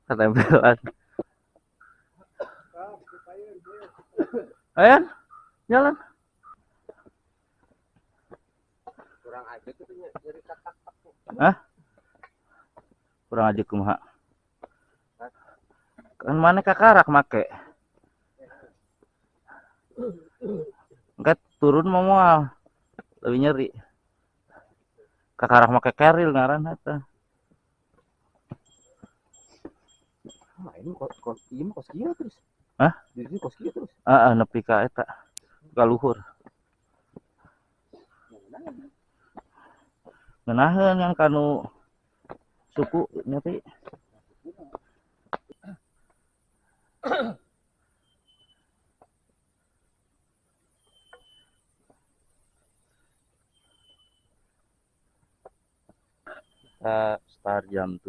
Ketempelan. Ayo, jalan. Kurang aja tuh nyari katak. Hah? Kurang aja kumaha. Kan mana kakarak make. Enggak turun mau mual. Lebih nyeri. Kakarak make keril ngaran eta. Nah, ini kos kieu terus. Hah? Jadi kos kieu terus. Heeh, nepi ka eta. Ka luhur. Ngeunaheun yang kanu suku nyeri. Start jam